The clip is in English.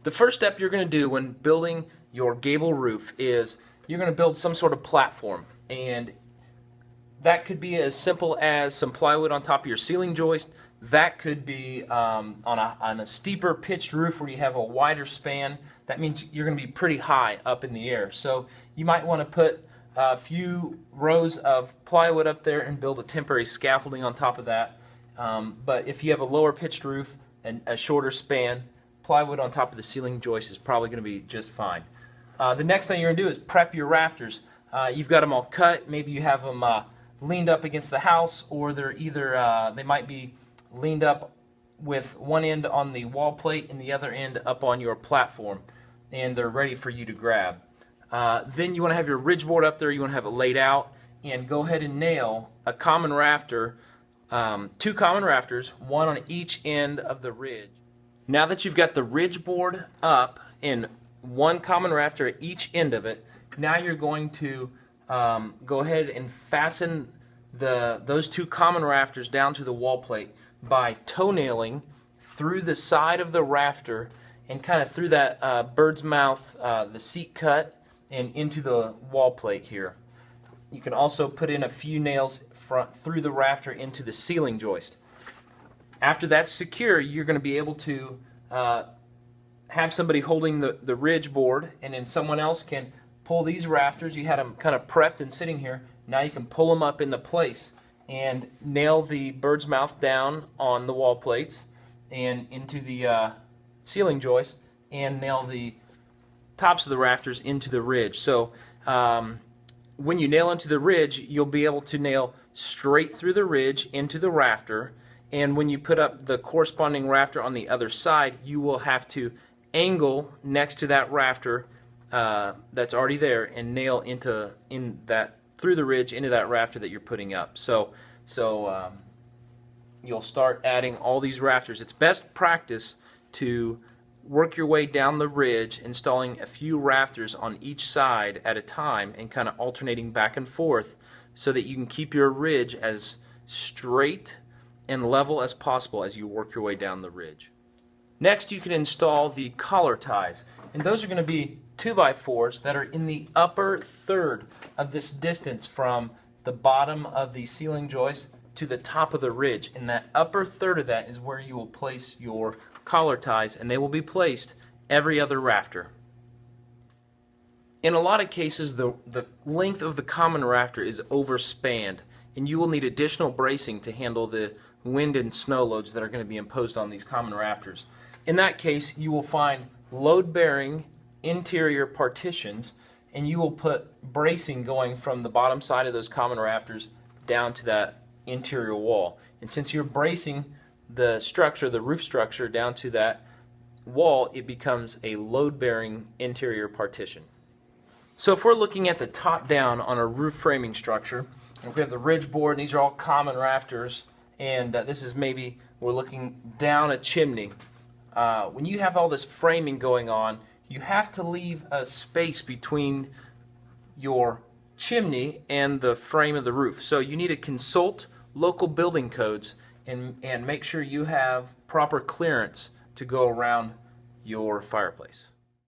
The first step you're going to do when building your gable roof is you're going to build some sort of platform, and that could be as simple as some plywood on top of your ceiling joist. That could be on a steeper pitched roof where you have a wider span. That means you're going to be pretty high up in the air. So you might want to put a few rows of plywood up there and build a temporary scaffolding on top of that. But if you have a lower pitched roof and a shorter span, plywood on top of the ceiling joist is probably going to be just fine. The next thing you're going to do is prep your rafters. You've got them all cut. Maybe you have them leaned up against the house, or they're either they might be leaned up with one end on the wall plate and the other end up on your platform, and they're ready for you to grab. Then you want to have your ridge board up there. You want to have it laid out, and go ahead and nail a common rafter, two common rafters, one on each end of the ridge. Now that you've got the ridge board up and one common rafter at each end of it, now you're going to go ahead and fasten those two common rafters down to the wall plate by toe-nailing through the side of the rafter and kind of through that bird's mouth, the seat cut, and into the wall plate here. You can also put in a few nails through the rafter into the ceiling joist. After that's secure, you're going to be able to have somebody holding the ridge board, and then someone else can pull these rafters. You had them kind of prepped and sitting here. Now you can pull them up into place and nail the bird's mouth down on the wall plates and into the ceiling joist, and nail the tops of the rafters into the ridge. So when you nail into the ridge, you'll be able to nail straight through the ridge into the rafter, and when you put up the corresponding rafter on the other side, you will have to angle next to that rafter that's already there and nail through the ridge into that rafter that you're putting up. So you'll start adding all these rafters. It's best practice to work your way down the ridge, installing a few rafters on each side at a time and kind of alternating back and forth so that you can keep your ridge as straight and level as possible as you work your way down the ridge. Next, you can install the collar ties, and those are going to be 2x4s that are in the upper third of this distance from the bottom of the ceiling joist to the top of the ridge. And that upper third of that is where you will place your collar ties, and they will be placed every other rafter. In a lot of cases, the length of the common rafter is overspanned, and you will need additional bracing to handle the wind and snow loads that are going to be imposed on these common rafters. In that case, you will find load-bearing interior partitions, and you will put bracing going from the bottom side of those common rafters down to that interior wall. And since you're bracing the structure, the roof structure, down to that wall, it becomes a load-bearing interior partition. So if we're looking at the top down on a roof framing structure, if we have the ridge board, these are all common rafters, and this is maybe we're looking down a chimney. When you have all this framing going on, you have to leave a space between your chimney and the frame of the roof. So you need to consult local building codes and make sure you have proper clearance to go around your fireplace.